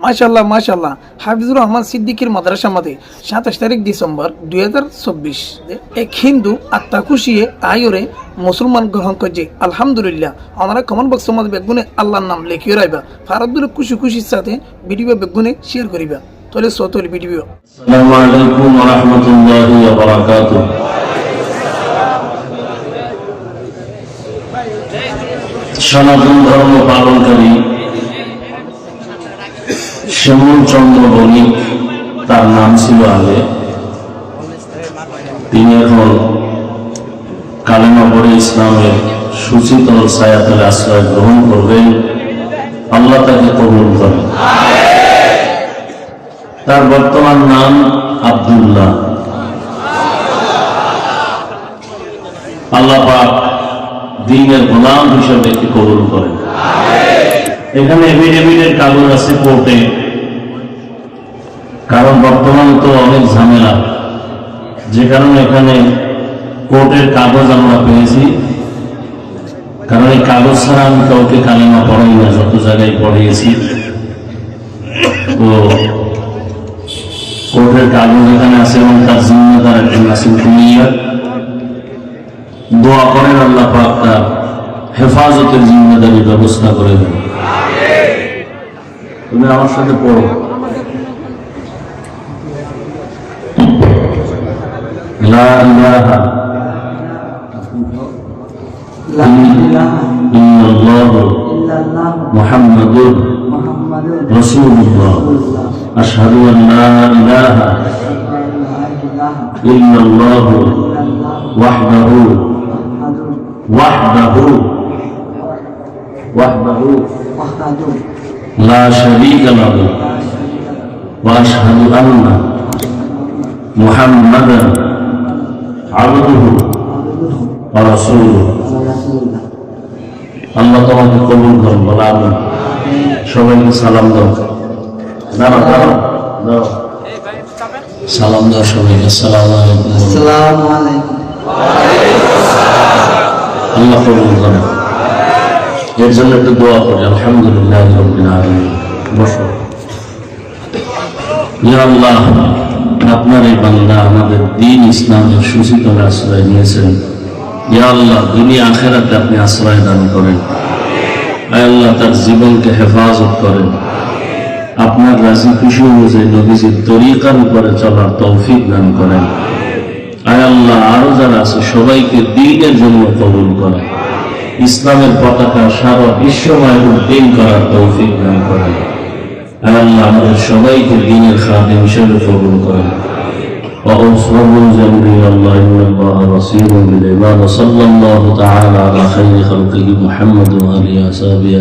মাশাআল্লাহ মাশাআল্লাহ হাফিজুর রহমান সিদ্দিকীর মাদ্রাসা মতে 27 তারিখ ডিসেম্বর 2024 এক হিন্দু আত্মা খুশিয়ে আয়রে মুসলমান গ্রহণ করছে আলহামদুলিল্লাহ। আমরা কমেন্ট বক্সের মধ্যে বেগুনে আল্লাহর নাম লিখিয়ে রাখবা, ফারাদুল খুশি খুশির সাথে ভিডিও বেগুনে শেয়ার করিবা। তাহলে সতল ভিডিও। আসসালামু আলাইকুম ওয়া রাহমাতুল্লাহি ওয়া বারাকাতুহু। সনাতন ধর্ম পালনকারী শ্যামল চন্দ্র বণিক তার নাম ছিল আগে। তিনি এখন কালেমা পড়ে ইসলামের সুশীতল ছায়াতলে আশ্রয় গ্রহণ করবেন। আল্লাহ তাকে কবুল করেন। তার বর্তমান নাম আব্দুল্লাহ। আল্লাহ পাক দ্বীনের গোলাম হিসেবে একে কবুল করেন। এখানে এফিডেভিটের কাগজ আছে কোর্টে, কারণ বর্তমানে তো অনেক ঝামেলা, যে কারণে এখানে কোর্টের কাগজ আমরা পেয়েছি। কারণ এই কাগজ ছাড়া আমি কাউকে কালেমা পড়াই না, যত জায়গায় পড়িয়েছি। তো কোর্টের কাগজ এখানে আছে এবং তার জিম্মেদার একজন নাসিম কুমিল্লা। দোয়া করেন আল্লাহ পাক তার হেফাজতের জিম্মেদারি ব্যবস্থা করে দেন। তুমি আমার সাথে পড়ো। লা ইলাহা ইল্লাল্লাহ মুহাম্মাদুর রাসূলুল্লাহ আশহাদু আন লা ইলাহা ইল্লাল্লাহ ওয়াহদাহু লা শারীকা লাহু ওয়া আশহাদু আন্না মুহাম্মাদান আবদুহু ওয়া রাসূলুহু। আল্লাহ তোমাকে কবুল করুন, বলা আমিন। সবাইকে সালাম দাও। দাঁড়াও দাঁড়াও দাও, সালাম দাও সবাইকে। আসসালামু আলাইকুম। আসসালামু আলাইকুম। আল্লাহ কবুল করেন। এর জন্য একটু দোয়া করি। আলহামদুলিল্লাহ রাব্বিল আলামিন। বসো। ইয়া আল্লাহ, আপনার এই বান্দা আমাদের দ্বীন ইসলামের সুশীতল আশ্রয় নিয়েছেন। ইয়া আল্লাহ, দুনিয়া আখিরাতে আপনি আশ্রয় দান করেন। আয় আল্লাহ, তার জীবনকে হেফাজত করেন। আপনার রাজি খুশি অনুযায়ী নবীজির তরিকার উপরে চলার তৌফিক দান করেন। আয় আল্লাহ, আরো যারা আছে সবাইকে দ্বীনের জন্য কবুল করেন। ইসলামের পতাকা সারা বিশ্বময় উদ্দিন করার তৌফিক দান করেন। আয় আল্লাহ, আমাদের সবাইকে দ্বীনের খাদেম হিসেবে কবুল করেন। وأصحابه جميع الله إن الله بصير بالعباد. صلى الله تعالى على خير خلقه محمد وآله وصحبه